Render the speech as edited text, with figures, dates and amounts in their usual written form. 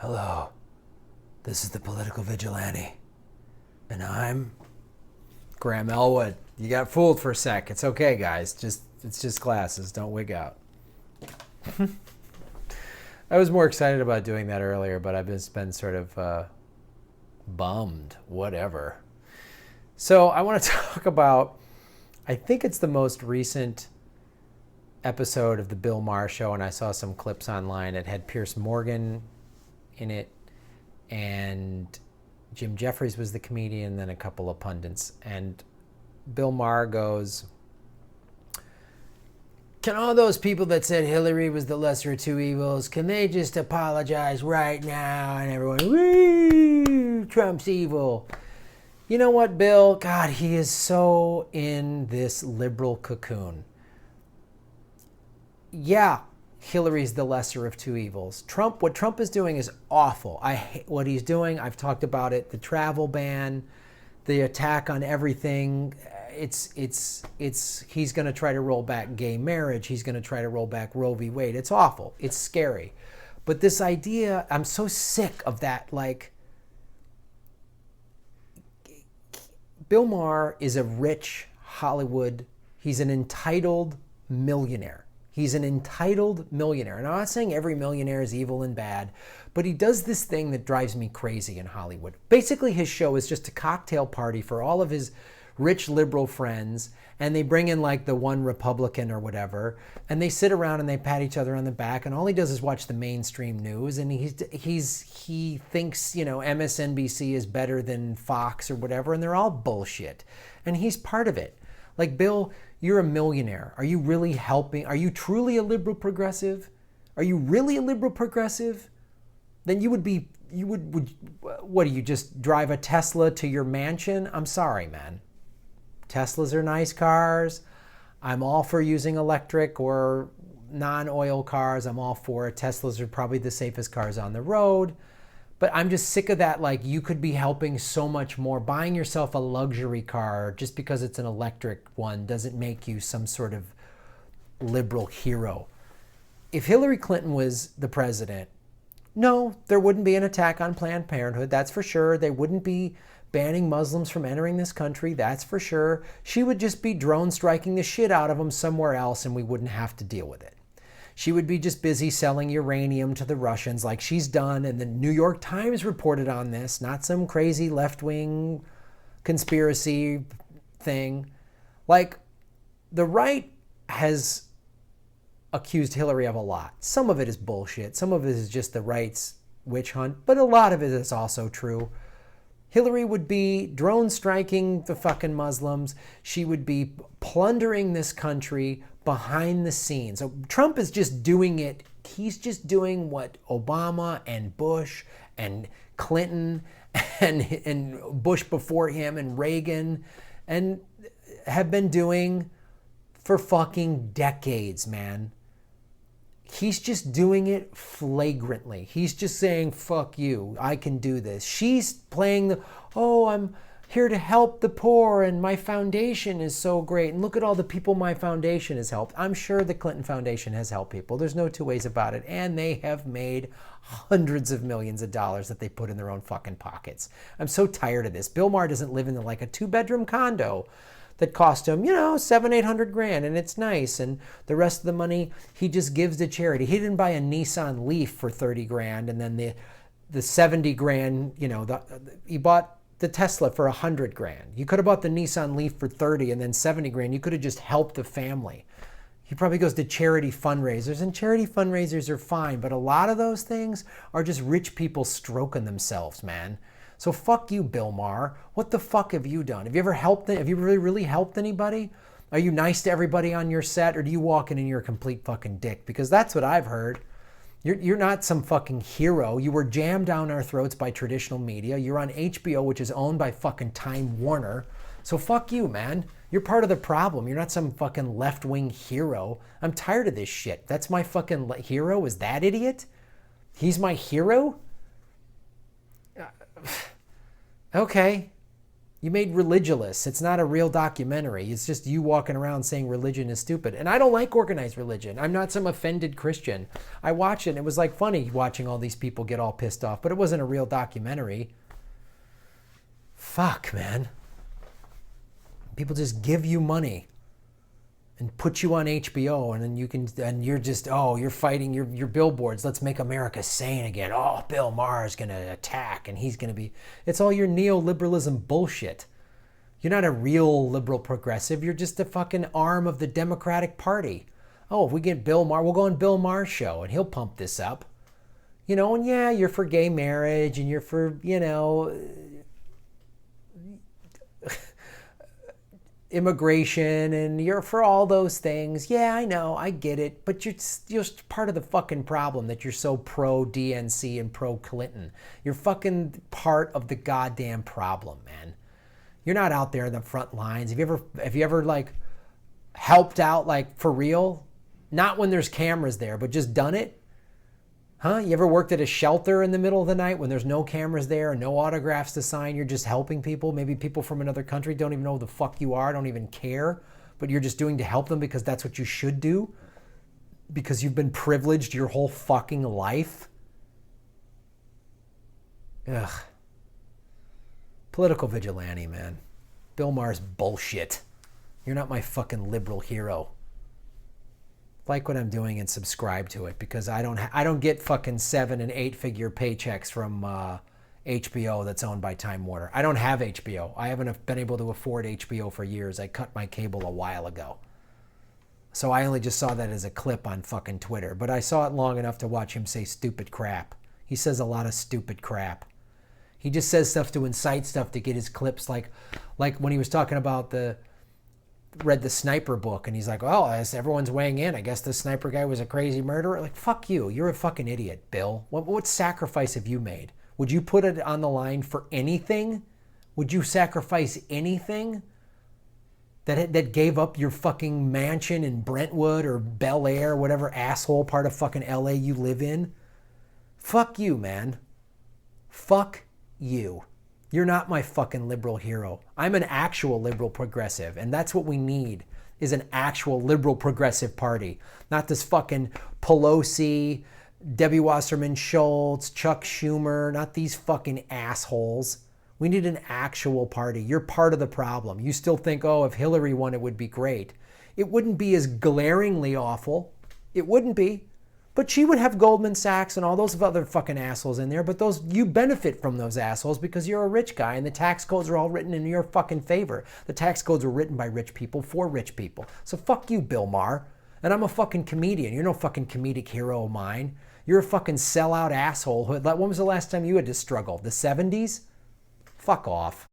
Hello, this is the Political Vigilante, and I'm Graham Elwood. You got fooled for a sec. It's okay, guys. It's just glasses. Don't wig out. I was more excited about doing that earlier, but I've just been sort of bummed. Whatever. So I want to talk about, I think it's the most recent episode of the Bill Maher show, and I saw some clips online. It had Piers Morgan in it, and Jim Jeffries was the comedian, and then a couple of pundits. And Bill Maher goes, can all those people that said Hillary was the lesser of two evils, can they just apologize right now? And everyone, woo, Trump's evil. You know what, Bill? God, he is so in this liberal cocoon. Yeah, Hillary's the lesser of two evils. What Trump is doing is awful. I hate what he's doing. I've talked about it. The travel ban, the attack on everything. He's going to try to roll back gay marriage. He's going to try to roll back Roe v. Wade. It's awful. It's scary. But this idea, I'm so sick of that. Like, Bill Maher is a rich Hollywood. He's an entitled millionaire. He's an entitled millionaire. And I'm not saying every millionaire is evil and bad, but he does this thing that drives me crazy in Hollywood. Basically, his show is just a cocktail party for all of his rich liberal friends, and they bring in like the one Republican or whatever, and they sit around and they pat each other on the back, and all he does is watch the mainstream news, and he thinks, MSNBC is better than Fox or whatever, and they're all bullshit. And he's part of it. Like, Bill, you're a millionaire. Are you really helping? Are you truly a liberal progressive? Are you really a liberal progressive? Then what do you just drive a Tesla to your mansion? I'm sorry, man. Teslas are nice cars. I'm all for using electric or non-oil cars. I'm all for it. Teslas are probably the safest cars on the road. But I'm just sick of that. Like, you could be helping so much more. Buying yourself a luxury car just because it's an electric one doesn't make you some sort of liberal hero. If Hillary Clinton was the president, no, there wouldn't be an attack on Planned Parenthood. That's for sure. They wouldn't be banning Muslims from entering this country. That's for sure. She would just be drone striking the shit out of them somewhere else, and we wouldn't have to deal with it. She would be just busy selling uranium to the Russians like she's done. And the New York Times reported on this, not some crazy left-wing conspiracy thing. Like, the right has accused Hillary of a lot. Some of it is bullshit. Some of it is just the right's witch hunt. But a lot of it is also true. Hillary would be drone striking the fucking Muslims. She would be plundering this country behind the scenes. So Trump is just doing it. He's just doing what Obama and Bush and Clinton and Bush before him and Reagan and have been doing for fucking decades, man. He's just doing it flagrantly. He's just saying, fuck you, I can do this. She's playing I'm here to help the poor and my foundation is so great. And look at all the people my foundation has helped. I'm sure the Clinton Foundation has helped people. There's no two ways about it. And they have made hundreds of millions of dollars that they put in their own fucking pockets. I'm so tired of this. Bill Maher doesn't live in like a 2-bedroom condo that cost him, $700-800 and it's nice. And the rest of the money he just gives to charity. He didn't buy a Nissan Leaf for $30,000 and then the $70,000, he bought the Tesla for $100,000. You could have bought the Nissan Leaf for $30,000 and then $70,000. You could have just helped the family. He probably goes to charity fundraisers, and charity fundraisers are fine, but a lot of those things are just rich people stroking themselves, man. So fuck you, Bill Maher. What the fuck have you done? Have you ever helped? Have you really helped anybody? Are you nice to everybody on your set, or do you walk in and you're a complete fucking dick? Because that's what I've heard. You're not some fucking hero. You were jammed down our throats by traditional media. You're on HBO, which is owned by fucking Time Warner. So fuck you, man. You're part of the problem. You're not some fucking left-wing hero. I'm tired of this shit. That's my fucking hero? Is that idiot? He's my hero? Okay. You made Religulous. It's not a real documentary. It's just you walking around saying religion is stupid. And I don't like organized religion. I'm not some offended Christian. I watched it and it was like funny watching all these people get all pissed off, but it wasn't a real documentary. Fuck, man. People just give you money and put you on HBO, and then you can, and you're just, oh, you're fighting your billboards. Let's make America sane again. Oh, Bill Maher is going to attack, and he's going to be. It's all your neoliberalism bullshit. You're not a real liberal progressive. You're just a fucking arm of the Democratic Party. Oh, if we get Bill Maher, we'll go on Bill Maher's show, and he'll pump this up. You know, and yeah, you're for gay marriage, and you're for, you know, immigration, and you're for all those things. Yeah, I know, I get it, but you're just part of the fucking problem that you're so pro DNC and pro Clinton. You're fucking part of the goddamn problem, man. You're not out there in the front lines. Have you ever like helped out, like, for real? Not when there's cameras there, but just done it? Huh? You ever worked at a shelter in the middle of the night when there's no cameras there and no autographs to sign? You're just helping people. Maybe people from another country don't even know who the fuck you are, don't even care, but you're just doing to help them because that's what you should do, because you've been privileged your whole fucking life. Ugh. Political vigilante, man. Bill Maher's bullshit. You're not my fucking liberal hero. Like what I'm doing and subscribe to it, because I don't get fucking 7- and 8-figure paychecks from HBO that's owned by Time Warner. I don't have HBO. I haven't been able to afford HBO for years. I cut my cable a while ago. So I only just saw that as a clip on fucking Twitter, but I saw it long enough to watch him say stupid crap. He says a lot of stupid crap. He just says stuff to incite stuff to get his clips, like when he was talking about read the sniper book, and he's like, well, as everyone's weighing in, I guess the sniper guy was a crazy murderer. Like, fuck you. You're a fucking idiot, Bill. What sacrifice have you made? Would you put it on the line for anything? Would you sacrifice anything that gave up your fucking mansion in Brentwood or Bel Air, whatever asshole part of fucking LA you live in? Fuck you, man. Fuck you. You're not my fucking liberal hero. I'm an actual liberal progressive, and that's what we need, is an actual liberal progressive party. Not this fucking Pelosi, Debbie Wasserman Schultz, Chuck Schumer, not these fucking assholes. We need an actual party. You're part of the problem. You still think, oh, if Hillary won, it would be great. It wouldn't be as glaringly awful. It wouldn't be. But she would have Goldman Sachs and all those other fucking assholes in there. But you benefit from those assholes because you're a rich guy, and the tax codes are all written in your fucking favor. The tax codes were written by rich people for rich people. So fuck you, Bill Maher. And I'm a fucking comedian. You're no fucking comedic hero of mine. You're a fucking sellout asshole. When was the last time you had to struggle? The 70s? Fuck off.